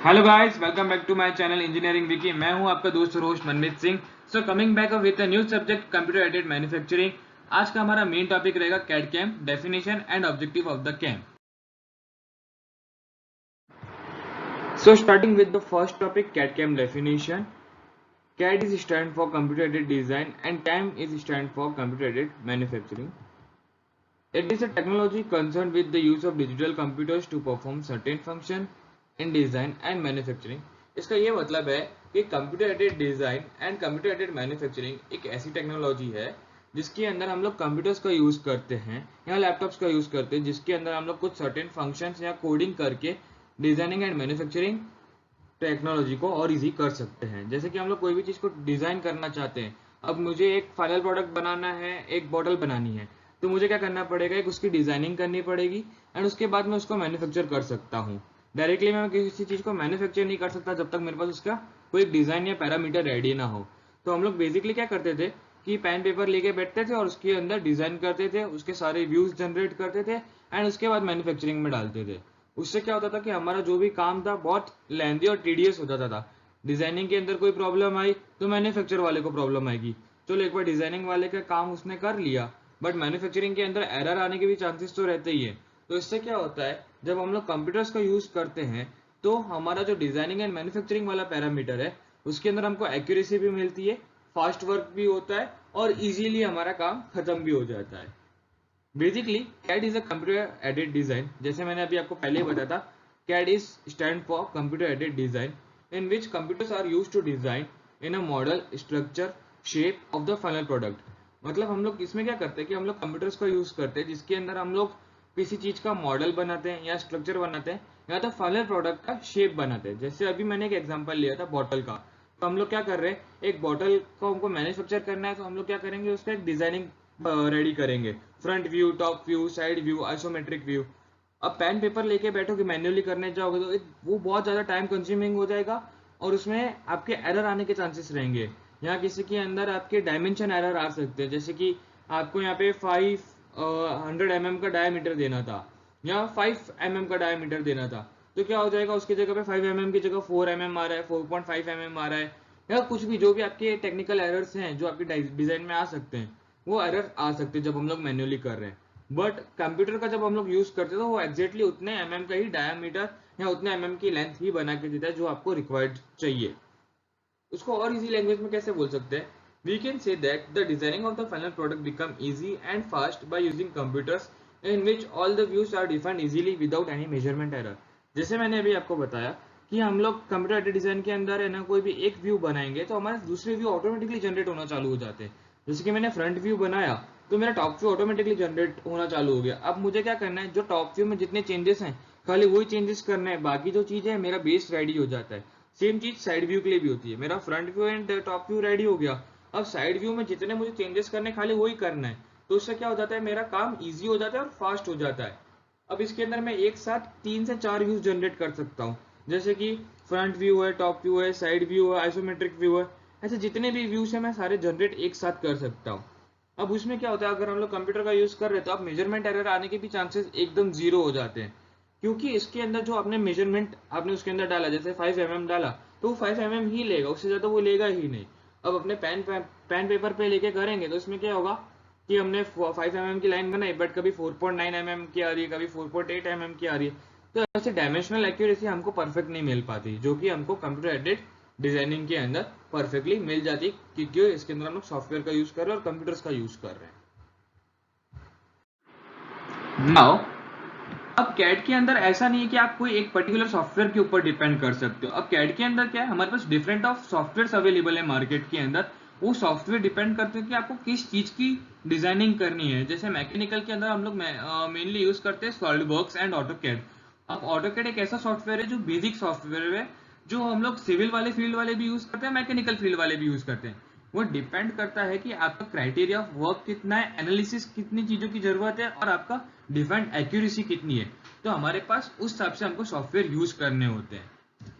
Hello guys, welcome back to my channel engineering wiki. मैं हूं आपका दोस्त और host Manmeet Singh. So coming back with a new subject computer aided manufacturing. आज का हमारा मेन टॉपिक रहेगा CAD CAM, definition and objective of the CAM. So starting with the first topic, CAD CAM definition. CAD is stand for computer aided design and CAM is stand for computer aided manufacturing. It is a technology concerned with the use of digital computers to perform certain function in design and manufacturing. इसका ये मतलब है कि computer aided design and computer aided manufacturing एक ऐसी technology है जिसके अंदर हम लोग कंप्यूटर्स का यूज करते हैं या लैपटॉप्स का यूज करते हैं, जिसके अंदर हम लोग कुछ सर्टेन फंक्शंस या कोडिंग करके डिजाइनिंग एंड मैन्युफैक्चरिंग टेक्नोलॉजी को और इजी कर सकते हैं। जैसे कि हम लोग कोई भी चीज को डिजाइन करना चाहते हैं, अब मुझे एक फाइनल प्रोडक्ट बनाना है, एक बॉटल बनानी है, तो मुझे क्या करना पड़ेगा, एक उसकी डिजाइनिंग करनी पड़ेगी एंड उसके बाद मैं उसको मैन्युफैक्चर कर सकता हूँ। डायरेक्टली मैं किसी चीज को मैन्युफैक्चर नहीं कर सकता जब तक मेरे पास उसका कोई डिजाइन या पैरामीटर रेडी ना हो। तो हम लोग बेसिकली क्या करते थे कि पेन पेपर लेके बैठते थे और उसके अंदर डिजाइन करते थे, उसके सारे व्यूज जनरेट करते थे एंड उसके बाद मैन्युफैक्चरिंग में डालते थे। उससे क्या होता था कि हमारा जो भी काम था बहुत लेंथी और टीडियस हो जाता था। डिजाइनिंग के अंदर कोई प्रॉब्लम आई तो मैन्युफैक्चर वाले को प्रॉब्लम आएगी। चलो एक बार डिजाइनिंग वाले का काम उसने कर लिया, बट मैन्युफैक्चरिंग के अंदर एरर आने के भी चांसेस तो रहते ही है। तो इससे क्या होता है, जब हम लोग कंप्यूटर्स का यूज करते हैं तो हमारा जो डिजाइनिंग एंड मैन्युफैक्चरिंग वाला पैरामीटर है उसके अंदर हमको एक्यूरेसी भी मिलती है, फास्ट वर्क भी होता है और इजीली हमारा काम खत्म भी हो जाता है। Basically CAD is a computer aided design. जैसे मैंने अभी आपको पहले ही बताया था, CAD is stand for computer aided design in which computers are use to design in a model structure shape of the final product. मतलब हम लोग इसमें क्या करते हैं कि हम लोग कंप्यूटर्स का यूज करते हैं जिसके अंदर हम लोग किसी चीज का मॉडल बनाते हैं या स्ट्रक्चर बनाते हैं या तो फाइनल प्रोडक्ट का शेप बनाते हैं। जैसे अभी मैंने एक एग्जांपल लिया था बॉटल का, तो हम लोग क्या कर रहे हैं, एक बॉटल को हमको मैन्युफैक्चर करना है तो हम लोग क्या करेंगे, उसका एक डिजाइनिंग रेडी करेंगे, front view, top view, side view, isometric view. अब पेन पेपर लेके बैठोगे मैन्युअली करने जाओगे तो वो बहुत ज्यादा टाइम कंज्यूमिंग हो जाएगा और उसमें आपके एरर आने के चांसेस रहेंगे। यहाँ किसी के अंदर आपके डायमेंशन एरर आ सकते हैं, जैसे कि आपको यहाँ पे 500 mm का डायमीटर देना था या 5 mm का डायमीटर देना था, तो क्या हो जाएगा, उसकी जगह पे 5 mm की जगह 4 mm आ रहा है, 4.5 mm आ रहा है, या कुछ भी जो भी आपके टेक्निकल एरर्स हैं जो आपके डिजाइन में आ सकते हैं, वो एरर आ सकते हैं जब हम लोग मैन्युअली कर रहे हैं। बट कंप्यूटर का जब हम लोग यूज करते हैं तो वो एक्जैक्टली उतने का ही डायमीटर या उतने की लेंथ ही बना के देता है जो आपको रिक्वायर्ड चाहिए। उसको और इजी लैंग्वेज में कैसे बोल सकते हैं, we can say that the designing of the final product become easy and fast by using computers in which all the views are defined easily without any measurement error. जैसे मैंने अभी आपको बताया कि हम लोग कंप्यूटर एडेड डिजाइन के अंदर है ना, कोई भी एक व्यू बनाएंगे तो हमारे दूसरे व्यू ऑटोमेटिकली जनरेट होना चालू हो जाते हैं। जैसे कि मैंने फ्रंट व्यू बनाया तो मेरा टॉप व्यू ऑटोमेटिकली जनरेट होना चालू हो गया। अब मुझे क्या करना है, जो टॉप व्यू में जितने चेंजेस हैं खाली वही चेंजेस करना है, बाकी जो चीज है मेरा बेस रेडी हो जाता है। सेम चीज साइड व्यू के लिए भी होती है, मेरा front view and top view ready हो गया, अब साइड व्यू में जितने मुझे चेंजेस करने खाली वही करना है। तो उससे क्या हो जाता है, मेरा काम इजी हो जाता है और फास्ट हो जाता है। अब इसके अंदर मैं एक साथ 3 से 4 व्यूज जनरेट कर सकता हूँ, जैसे कि फ्रंट व्यू है, टॉप व्यू है, साइड व्यू है, आइसोमेट्रिक व्यू है, ऐसे जितने भी व्यूज है मैं सारे जनरेट एक साथ कर सकता हूँ। अब उसमें क्या होता है, अगर हम लोग कंप्यूटर का यूज कर रहे हैं तो अब मेजरमेंट एरर आने के भी चांसेस एकदम जीरो हो जाते हैं, क्योंकि इसके अंदर जो आपने मेजरमेंट आपने उसके अंदर डाला, जैसे 5 mm डाला तो वो 5 mm ही लेगा, उससे ज्यादा वो लेगा ही नहीं। अब अपने पेन पेपर पे लेके करेंगे तो इसमें क्या होगा कि हमने 5 mm की लाइन बनाई बट कभी 4.9 mm की आ रही है, कभी 4.8 mm की आ रही है, तो ऐसे डायमेंशनल एक्यूरेसी हमको परफेक्ट नहीं मिल पाती, जो कि हमको कंप्यूटर एडेड डिजाइनिंग के अंदर परफेक्टली मिल जाती, क्योंकि इसके अंदर हम लोग सॉफ्टवेयर का यूज कर रहे हैं और कंप्यूटर्स का यूज कर रहे हैं। नाउ अब कैड के अंदर ऐसा नहीं है कि आप कोई एक पर्टिकुलर सॉफ्टवेयर के ऊपर डिपेंड कर सकते हो। अब कैड के अंदर क्या है, हमारे पास डिफरेंट ऑफ सॉफ्टवेयर अवेलेबल है मार्केट के अंदर। वो सॉफ्टवेयर डिपेंड करते हैं कि आपको किस चीज की डिजाइनिंग करनी है। जैसे मैकेनिकल के अंदर हम लोग मेनली यूज करते हैं सॉलिडवर्क्स एंड ऑटोकैड। अब ऑटोकैड एक ऐसा सॉफ्टवेयर है जो बेसिक सॉफ्टवेयर है, जो हम लोग सिविल वाले फील्ड वाले भी यूज करते हैं, मैकेनिकल फील्ड वाले भी यूज करते हैं। वो डिपेंड करता है कि आपका क्राइटेरिया ऑफ वर्क कितना है, एनालिसिस कितनी चीजों की जरूरत है और आपका डिफाइंड एक्यूरेसी कितनी है, तो हमारे पास उस हिसाब से हमको सॉफ्टवेयर यूज करने होते हैं।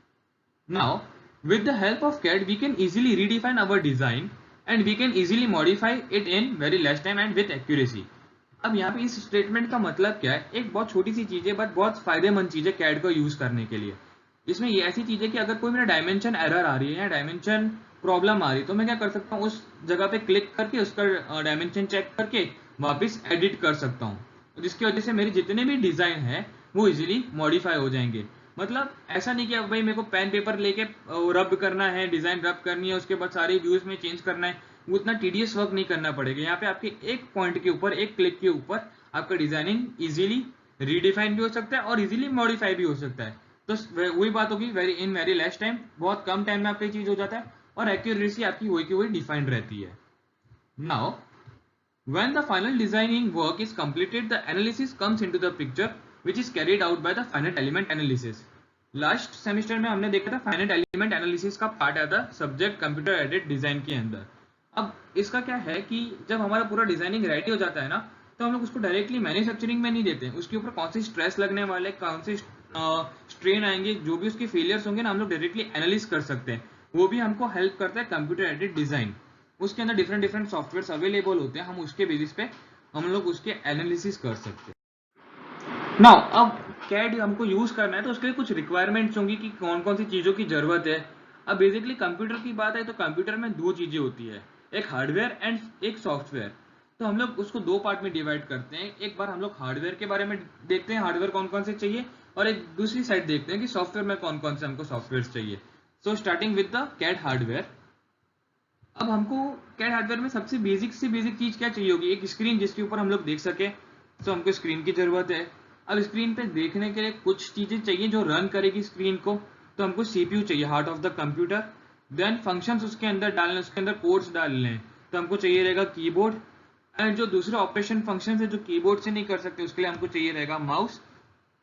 Now with the help of CAD we can easily redefine our design and we can easily modify it in very less time and with accuracy. अब यहाँ पे इस स्टेटमेंट का मतलब क्या है, एक बहुत छोटी सी चीज है बट बहुत फायदेमंद चीज है कैड को यूज करने के लिए। इसमें ये ऐसी चीज है कि अगर कोई मेरा डायमेंशन एरर आ रही है या डायमेंशन प्रॉब्लम आ रही है तो मैं क्या कर सकता हूँ, उस जगह पे क्लिक करके उसका डायमेंशन चेक करके वापस एडिट कर सकता हूँ, जिसकी वजह से मेरे जितने भी डिजाइन है वो इजीली मॉडिफाई हो जाएंगे। मतलब ऐसा नहीं कि अब भाई मेरे को पेन पेपर लेके रब करना है, डिजाइन रब करनी है, उसके बाद सारे व्यूज में चेंज करना है, वो इतना टीडियस वर्क नहीं करना पड़ेगा। यहाँ पे आपके एक पॉइंट के ऊपर, एक क्लिक के ऊपर आपका डिजाइनिंग इजीली रीडिफाइन भी हो सकता है और इजीली मॉडिफाई भी हो सकता है। तो वही बात होगी, वेरी लेस टाइम, बहुत कम टाइम में आपका चीज हो जाता है और एक्यूरेसी आपकी वही की वही डिफाइंड रहती है। Now when the final designing work is completed, the analysis comes into the picture, which is carried out by the finite element analysis. Last semester में हमने देखा था फाइनाइट एलिमेंट एनालिसिस का पार्ट आया था सब्जेक्ट कंप्यूटर एडेड डिजाइन के अंदर। अब इसका क्या है कि जब हमारा पूरा डिजाइनिंग रेडी हो जाता है ना, तो हम लोग उसको डायरेक्टली मैन्युफैक्चरिंग में नहीं देते, उसके ऊपर कौन सी स्ट्रेस लगने वाले, कौन से स्ट्रेन आएंगे, जो भी उसके फेलियर्स होंगे ना, हम लोग डायरेक्टली एनालिस कर सकते हैं। वो भी हमको हेल्प करता है कंप्यूटर एडेड डिजाइन। उसके अंदर डिफरेंट डिफरेंट सॉफ्टवेयर अवेलेबल होते हैं, हम उसके बेसिस पे हम लोग उसके एनालिसिस कर सकते हैं। नाउ अब कैड हमको यूज करना है तो उसके लिए कुछ रिक्वायरमेंट्स होंगी कि कौन कौन सी चीजों की जरूरत है। अब बेसिकली कंप्यूटर की बात है तो कंप्यूटर में दो चीजें होती है, एक हार्डवेयर एंड एक सॉफ्टवेयर। तो हम लोग उसको दो पार्ट में डिवाइड करते हैं। एक बार हम लोग हार्डवेयर के बारे में देखते हैं, हार्डवेयर कौन कौन से चाहिए, और एक दूसरी साइड देखते हैं कि सॉफ्टवेयर में कौन कौन से हमको सॉफ्टवेयर चाहिए। So starting with the CAD hardware. अब हमको कैड हार्डवेयर में सबसे बेसिक से बेसिक चीज क्या चाहिए होगी, एक स्क्रीन जिसके ऊपर हम लोग देख सके। तो हमको स्क्रीन की जरूरत है। अब स्क्रीन पे देखने के लिए कुछ चीजें चाहिए जो रन करेगी स्क्रीन को, तो हमको सीपीयू चाहिए, heart of the computer. Then functions उसके अंदर डालने, उसके अंदर कोड्स डालने हैं, तो हमको चाहिए रहेगा कीबोर्ड। एंड जो दूसरे ऑपरेशन फंक्शन है जो कीबोर्ड से नहीं कर सकते, उसके लिए हमको चाहिए रहेगा माउस।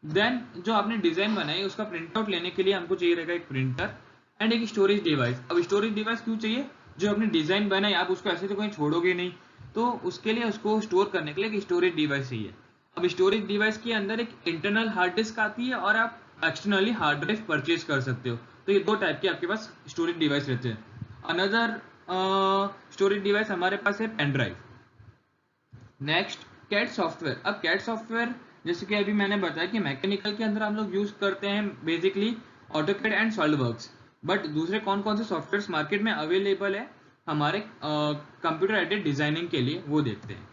देन जो आपने डिजाइन बनाई उसका प्रिंट आउट लेने के लिए हमको चाहिए रहेगा एक प्रिंटर एंड एक स्टोरेज डिवाइस। अब स्टोरेज डिवाइस क्यों चाहिए, जो आपने डिजाइन बनाई आप उसको ऐसे तो कहीं छोड़ोगे नहीं, तो उसके लिए उसको स्टोर करने के लिए एक स्टोरेज डिवाइस चाहिए। अब स्टोरेज डिवाइस के अंदर एक इंटरनल हार्ड डिस्क आती है और आप एक्सटर्नली हार्ड ड्राइव परचेज कर सकते हो। तो ये दो टाइप के आपके पास स्टोरेज डिवाइस रहते हैं। अनदर स्टोरेज डिवाइस हमारे पास है pen drive. Next CAD software. अब कैड सॉफ्टवेयर जैसे कि अभी मैंने बताया कि मैकेनिकल के अंदर हम लोग यूज करते हैं basically AutoCAD and SolidWorks. But दूसरे कौन कौन से सॉफ्टवेयर मार्केट में अवेलेबल है हमारे कंप्यूटर एडेड डिजाइनिंग के लिए, वो देखते हैं।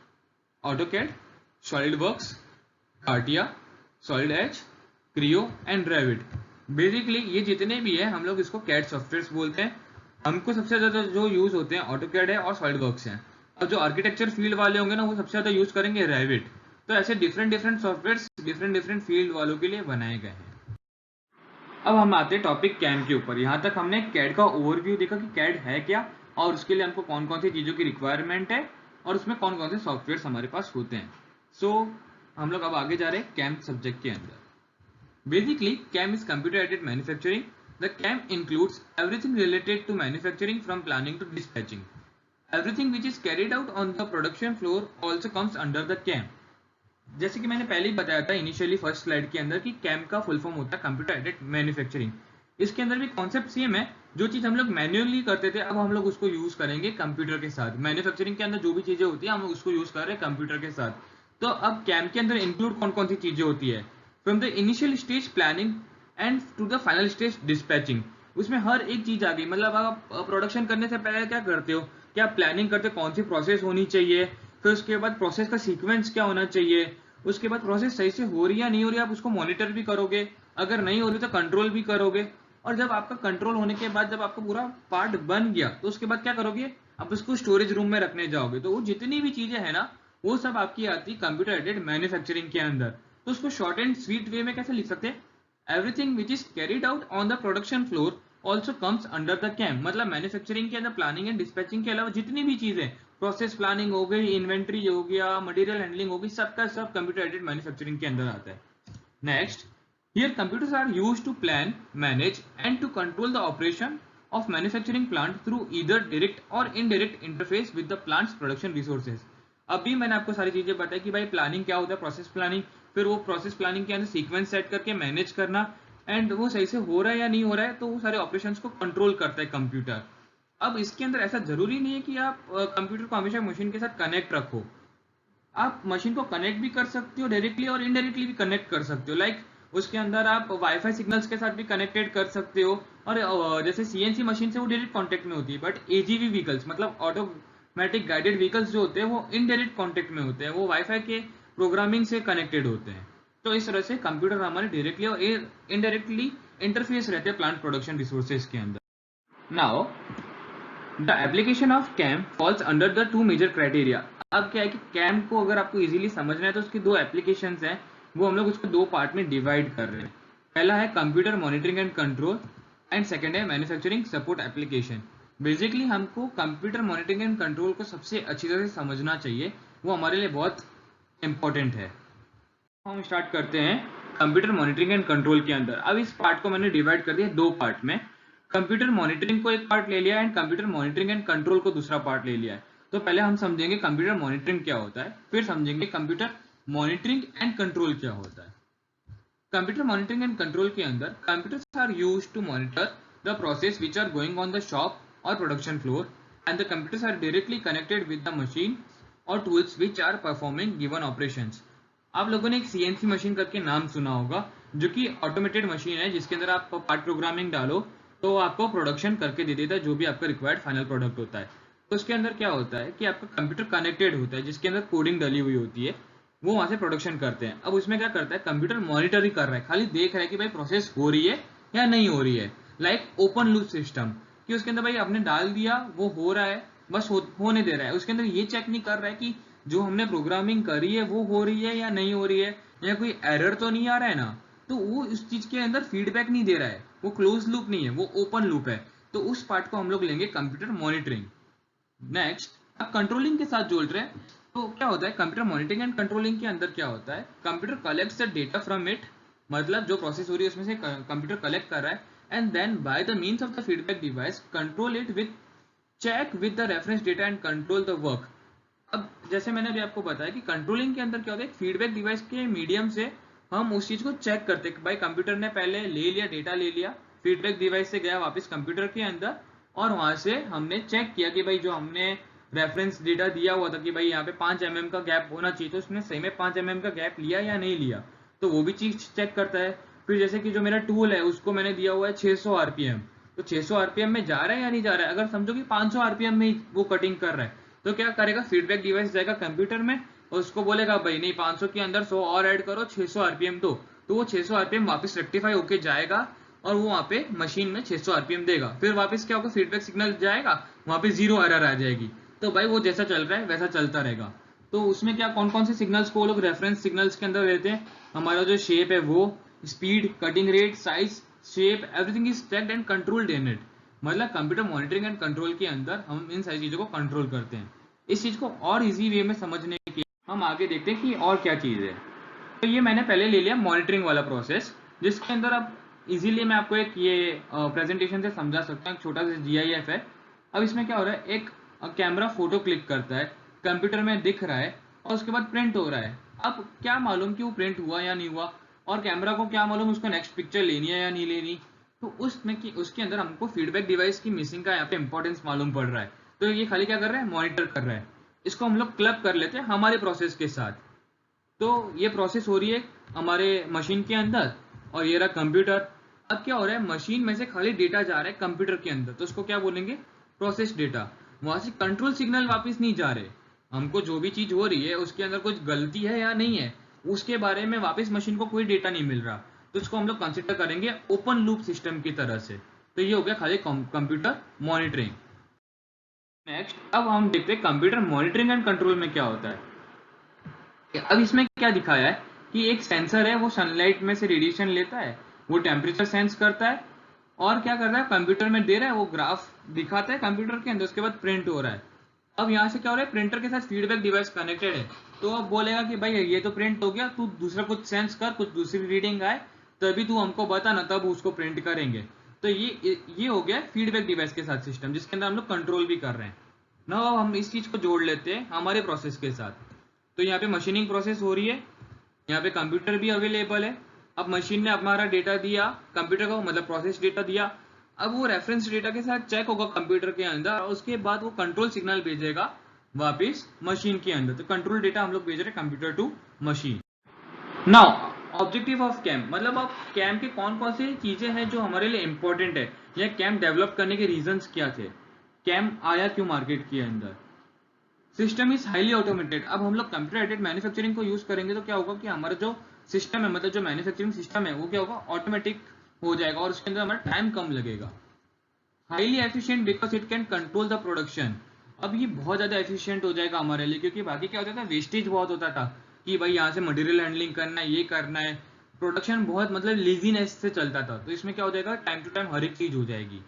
ऑटोकैड, सॉलिडवर्क्स, कार्टिया, Solid Edge, Creo and Revit. Basically ये जितने भी है हम लोग इसको कैड सॉफ्टवेयर बोलते हैं। हमको सबसे ज्यादा जो यूज होते हैं ऑटोकैड है और सॉलिडवर्क्स हैं। अब जो आर्किटेक्चर फील्ड वाले होंगे ना, वो सबसे ज्यादा यूज करेंगे रेविट। तो ऐसे different different software different different field वालों के लिए बनाए गए हैं। अब हम आते हैं टॉपिक कैम के ऊपर। यहाँ तक हमने कैड का ओवरव्यू देखा कि कैड है क्या और उसके लिए हमको कौन कौन सी चीजों की रिक्वायरमेंट है और उसमें कौन कौन से सॉफ्टवेयर हमारे पास होते हैं। सो हम लोग अब आगे जा रहे हैं कैम सब्जेक्ट के अंदर। Basically, CAM is computer aided manufacturing. The CAM includes everything related to manufacturing from planning to dispatching. Everything which is carried out on the production floor also comes under the CAM. जैसे कि मैंने पहले ही बताया था initially first slide के अंदर कि कैम का फुल फॉर्म होता है कंप्यूटर एडेड मैन्युफैक्चरिंग। इसके अंदर भी कॉन्सेप्ट सेम है, जो चीज हम लोग मैन्युअली करते थे अब हम लोग उसको यूज करेंगे कंप्यूटर के साथ। मैन्युफैक्चरिंग के अंदर जो भी चीजें होती है हम उसको यूज कर रहे हैं कंप्यूटर के साथ। तो अब कैम के अंदर इंक्लूड कौन कौन सी चीजें होती है, from the initial stage planning and to the final stage dispatching. उसमें हर एक चीज आ गई। मतलब आप प्रोडक्शन करने से पहले क्या करते हो, क्या प्लानिंग करते हो कौन सी प्रोसेस होनी चाहिए, फिर उसके बाद प्रोसेस का सीक्वेंस क्या होना चाहिए, उसके बाद प्रोसेस सही से हो रही या नहीं हो रही आप उसको मॉनिटर भी करोगे, अगर नहीं हो रही तो कंट्रोल भी करोगे। और जब आपका कंट्रोल होने के बाद जब आपका पूरा पार्ट बन गया तो उसके बाद क्या करोगे, आप उसको स्टोरेज रूम में रखने जाओगे। तो वो जितनी भी चीजें है ना वो सब आपकी आती कंप्यूटर एडेड मैन्युफैक्चरिंग के अंदर। तो उसको शॉर्ट एंड स्वीट वे में कैसे लिख सकते हैं, everything which is carried out on the production floor also comes under the CAM. मतलब मैन्युफैक्चरिंग के अंदर प्लानिंग एंड डिस्पैचिंग के अलावा जितनी भी चीजें, प्रोसेस प्लानिंग हो गई, इन्वेंट्री हो गया, मटेरियल हैंडलिंग हो गई, सबका सब कंप्यूटर एडेड मैन्युफैक्चरिंग के अंदर आता है। Next, here computers are used to plan, manage and to control the operation of manufacturing plant through either direct or indirect interface with the plant's production resources. अभी मैंने आपको सारी चीजें बताई कि भाई प्लानिंग क्या होता है, प्रोसेस प्लानिंग, फिर वो प्रोसेस प्लानिंग के अंदर सीक्वेंस सेट करके मैनेज करना, एंड वो सही से हो रहा है या नहीं हो रहा है तो वो सारे ऑपरेशंस को कंट्रोल करता है कंप्यूटर। अब इसके अंदर ऐसा जरूरी नहीं है कि आप कंप्यूटर को हमेशा मशीन के साथ कनेक्ट रखो। आप मशीन को कनेक्ट भी कर सकते हो डायरेक्टली और इनडायरेक्टली भी कनेक्ट कर सकते हो। लाइक उसके अंदर आप वाईफाई सिग्नल्स के साथ भी कनेक्टेड कर सकते हो, और जैसे सीएनसी मशीन से वो डायरेक्ट कॉन्टेक्ट में होती है, बट एजीवी व्हीकल्स मतलब ऑटोमेटिक गाइडेड व्हीकल्स जो होते हैं वो इनडायरेक्ट कॉन्टेक्ट में होते हैं, वो वाईफाई के प्रोग्रामिंग से कनेक्टेड होते हैं। तो इस तरह से कंप्यूटर हमारे डायरेक्टली और इनडायरेक्टली इंटरफेस रहते हैं प्लांट प्रोडक्शन रिसोर्सेज के अंदर। Now the application of CAM falls under the two major criteria. अब क्या है कि कैम को अगर आपको इजीली समझना है तो उसकी दो एप्लीकेशंस हैं, वो हम लोग उसको दो पार्ट में डिवाइड कर रहे हैं। पहला है computer monitoring and control and second है मैन्युफैक्चरिंग सपोर्ट एप्लीकेशन। बेसिकली हमको कंप्यूटर मॉनिटरिंग एंड कंट्रोल को सबसे अच्छी तरह से समझना चाहिए, वो हमारे लिए बहुत इंपॉर्टेंट है। हम स्टार्ट करते हैं कंप्यूटर मॉनिटरिंग एंड कंट्रोल के अंदर। अब इस पार्ट को मैंने डिवाइड कर दिया दो पार्ट में, कंप्यूटर मॉनिटरिंग को एक पार्ट ले लिया and computer monitoring and control को दूसरा पार्ट ले लिया है। तो पहले हम समझेंगे कंप्यूटर मॉनिटरिंग क्या होता है, फिर समझेंगे कंप्यूटर मॉनिटरिंग एंड कंट्रोल क्या होता है। कंप्यूटर मॉनिटरिंग एंड कंट्रोल के अंदर computers are used to monitor the process which are going on the shop और production floor and the computers are directly connected with the machine और tools which are performing given operations. आप लोगों ने एक CNC machine करके नाम सुना होगा, जो कि ऑटोमेटेड मशीन है जिसके अंदर आप पार्ट प्रोग्रामिंग डालो तो आपको प्रोडक्शन करके दे देता है जो भी आपका रिक्वायर्ड फाइनल प्रोडक्ट होता है। तो उसके अंदर क्या होता है कि आपका कंप्यूटर कनेक्टेड होता है जिसके अंदर कोडिंग डली हुई होती है, वो वहां से प्रोडक्शन करते हैं। अब उसमें क्या करता है, कंप्यूटर मॉनिटर ही कर रहा है, खाली देख रहा है कि भाई प्रोसेस हो रही है या नहीं हो रही है, लाइक ओपन लूप सिस्टम, कि उसके अंदर भाई आपने डाल दिया वो हो रहा है, बस होने दे रहा है। उसके अंदर ये चेक नहीं कर रहा है कि जो हमने प्रोग्रामिंग करी है वो हो रही है या नहीं हो रही है, या कोई एरर तो नहीं आ रहा है ना। तो वो इस चीज के अंदर फीडबैक नहीं दे रहा है, वो क्लोज लूप नहीं है, वो ओपन लूप है। तो उस पार्ट को हम लोग लेंगे कंप्यूटर मॉनिटरिंग। नेक्स्ट अब कंट्रोलिंग के साथ जोड़ रहे हैं, तो क्या होता है कंप्यूटर मॉनिटरिंग एंड कंट्रोलिंग के अंदर क्या होता है, computer collects the data from it, मतलब जो प्रोसेस हो रही है उसमें से कंप्यूटर कलेक्ट कर रहा है, and then by the means of the feedback device control it with check with the reference data and control the work. अब जैसे मैंने अभी आपको बताया कि कंट्रोलिंग के अंदर क्या होता है, फीडबैक डिवाइस के मीडियम से हम उस चीज को चेक करते हैं। भाई कंप्यूटर ने पहले ले लिया डेटा, ले लिया फीडबैक डिवाइस से गया वापस कंप्यूटर के अंदर, और वहां से हमने चेक किया कि भाई जो हमने रेफरेंस डेटा दिया हुआ था कि भाई यहाँ पे 5 mm का गैप होना चाहिए, तो उसने सही में 5 mm का गैप लिया या नहीं लिया, तो वो भी चीज चेक करता है। फिर जैसे कि जो मेरा टूल है उसको मैंने दिया हुआ है 600 RPM, तो 600 RPM में जा रहा है या नहीं जा रहा है। अगर समझो कि 500 RPM में वो कटिंग कर रहा है, तो क्या करेगा, फीडबैक डिवाइस जाएगा कंप्यूटर में और उसको बोलेगा भाई नहीं 500 के अंदर 100 और ऐड करो, 600 RPM दो, तो वो 600 RPM वापस रेक्टिफाई होके जाएगा और वो वहां पे मशीन में 600 RPM देगा। फिर वापस क्या होगा, फीडबैक सिग्नल जाएगा, वहां पे 0 एरर आ जाएगी। तो भाई वो जैसा चल रहा है वैसा चलता रहेगा। तो उसमें क्या कौन कौन से सिग्नल्स को वो लोग रेफरेंस सिग्नल्स के अंदर लेते हैं, हमारा जो शेप है वो, speed, cutting rate, size, shape, everything is checked and controlled in it. मतलब कंप्यूटर मॉनिटरिंग एंड कंट्रोल के अंदर हम इन सारी चीजों को कंट्रोल करते हैं। इस चीज को और इजी वे में समझने के लिए हम आगे देखते हैं कि और क्या चीज है। तो ये मैंने पहले ले लिया मॉनिटरिंग वाला प्रोसेस, जिसके अंदर अब इजीली मैं आपको एक ये प्रेजेंटेशन से समझा सकता हूँ, छोटा सा GIF है। अब इसमें क्या हो रहा है, एक कैमरा फोटो क्लिक करता है, कंप्यूटर में दिख रहा है और उसके बाद प्रिंट हो रहा है। अब क्या मालूम कि वो प्रिंट हुआ या नहीं हुआ, और कैमरा को क्या मालूम उसको नेक्स्ट पिक्चर लेनी है या नहीं लेनी। तो उसके अंदर हमको फीडबैक डिवाइस की मिसिंग का यहाँ पे इंपॉर्टेंस मालूम पड़ रहा है। तो ये खाली क्या कर रहा है, मॉनिटर कर रहा है। इसको हम लोग क्लब कर लेते हैं हमारे प्रोसेस के साथ। तो ये प्रोसेस हो रही है हमारे मशीन के अंदर और ये रहा कंप्यूटर। अब क्या हो रहा है, मशीन में से खाली डेटा जा रहा है कंप्यूटर के अंदर, तो उसको क्या बोलेंगे, प्रोसेस डेटा। वहां से कंट्रोल सिग्नल वापस नहीं जा रहे, हमको जो भी चीज हो रही है उसके अंदर कुछ गलती है या नहीं है उसके बारे में वापस मशीन को कोई डेटा नहीं मिल रहा, तो इसको हम लोग कंसिडर करेंगे ओपन लूप सिस्टम की तरह से। तो ये हो गया खाली कंप्यूटर मॉनिटरिंग। नेक्स्ट अब हम देखते हैं कंप्यूटर मॉनिटरिंग एंड कंट्रोल में क्या होता है। अब इसमें क्या दिखाया है कि एक सेंसर है, वो सनलाइट में से रेडिएशन लेता है, वो टेम्परेचर सेंस करता है और क्या कर रहा है, कंप्यूटर में दे रहा है, वो ग्राफ दिखाता है कंप्यूटर के अंदर, उसके बाद प्रिंट हो रहा है। अब यहाँ से क्या हो रहा है, प्रिंटर के साथ फीडबैक डिवाइस कनेक्टेड है, तो अब बोलेगा कि भाई ये तो प्रिंट हो गया, तू दूसरा कुछ सेंस कर, कुछ दूसरी रीडिंग आए तभी तू हमको बता ना, तब उसको प्रिंट करेंगे। तो ये हो गया फीडबैक डिवाइस के साथ सिस्टम, जिसके अंदर हम लोग कंट्रोल भी कर रहे हैं ना। अब हम इस चीज को जोड़ लेते हैं हमारे प्रोसेस के साथ। तो यहाँ पे मशीनिंग प्रोसेस हो रही है, यहाँ पे कंप्यूटर भी अवेलेबल है। अब मशीन ने हमारा डेटा दिया कंप्यूटर को, मतलब प्रोसेस डेटा दिया, अब वो रेफरेंस डेटा के साथ चेक होगा कंप्यूटर के अंदर और उसके बाद वो कंट्रोल सिग्नल भेजेगा वापस मशीन के अंदर। तो कंट्रोल डेटा हम लोग भेज रहे हैं computer to machine. Now objective of CAM मतलब अब कैम के कौन कौन सी चीजें हैं जो हमारे लिए इंपॉर्टेंट है, या कैम डेवलप करने के रीजंस क्या थे, कैम आया क्यों मार्केट के अंदर। System is highly automated. अब हम लोग कंप्यूटर एडेड मैन्युफैक्चरिंग को यूज करेंगे तो क्या होगा कि हमारा जो सिस्टम है, मतलब जो मैन्युफैक्चरिंग सिस्टम है, वो क्या होगा, ऑटोमेटिक हो जाएगा और उसके अंदर हमारा टाइम कम लगेगा। Highly efficient because it can control the production. अब ये बहुत ज्यादा एफिशिएंट हो जाएगा हमारे लिए, क्योंकि बाकी क्या होता था, वेस्टेज बहुत होता था कि भाई यहाँ से मटेरियल हैंडलिंग करना है, ये करना है, प्रोडक्शन बहुत मतलब लेजीनेस से चलता था। तो इसमें क्या हो जाएगा, टाइम टू टाइम हर एक चीज हो जाएगी।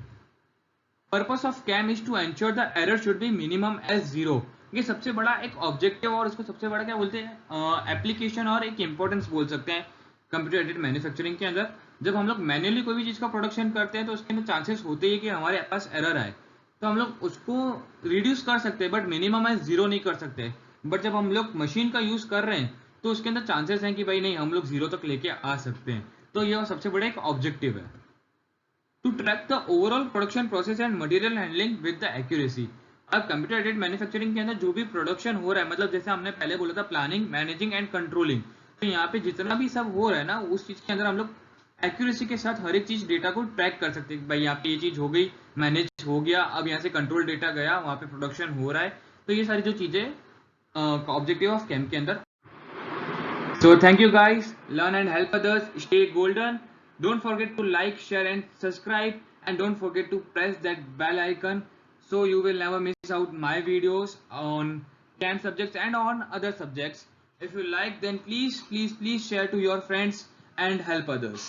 Purpose of CAM is to ensure the error should be minimum as zero. ये सबसे बड़ा एक ऑब्जेक्टिव और उसको सबसे बड़ा क्या बोलते हैं, एप्लीकेशन और एक इंपॉर्टेंस बोल सकते हैं कंप्यूटर एडेड मैन्युफैक्चरिंग के अंदर। जब हम लोग मैन्युअली कोई भी चीज का प्रोडक्शन करते हैं तो उसके अंदर चांसेस होते ही कि हमारे पास एरर आए, तो हम लोग उसको रिड्यूस कर सकते हैं, बट मिनिमम एज जीरो नहीं कर सकते। बट जब हम लोग मशीन का यूज कर रहे हैं तो उसके अंदर चांसेस हैं कि भाई नहीं, हम लोग जीरो तक लेके आ सकते हैं। तो यह सबसे बड़ा एक ऑब्जेक्टिव है, to track the overall production process and material handling with the accuracy। अब कंप्यूटर एडेड मैन्युफैक्चरिंग के अंदर जो भी प्रोडक्शन हो रहा है, मतलब जैसे हमने पहले बोला था प्लानिंग, मैनेजिंग एंड कंट्रोलिंग, तो यहाँ पे जितना भी सब हो रहा है ना, उस चीज के अंदर हम लोग एक्यूरेसी के साथ हर एक चीज डेटा को ट्रैक कर सकते हैं। भाई यहाँ पे ये चीज हो गई, मैनेज हो गया, अब यहाँ से कंट्रोल डेटा गया, वहाँ पे प्रोडक्शन हो रहा है। तो ये सारी जो चीजें ऑब्जेक्टिव ऑफ कैम के अंदर। So thank you guys, learn and help others, stay golden. Don't forget to like, share and subscribe, and don't forget to press that bell icon so you will never miss out my videos on CAM subjects and on other subjects. If you like, then please share to your friends and help others.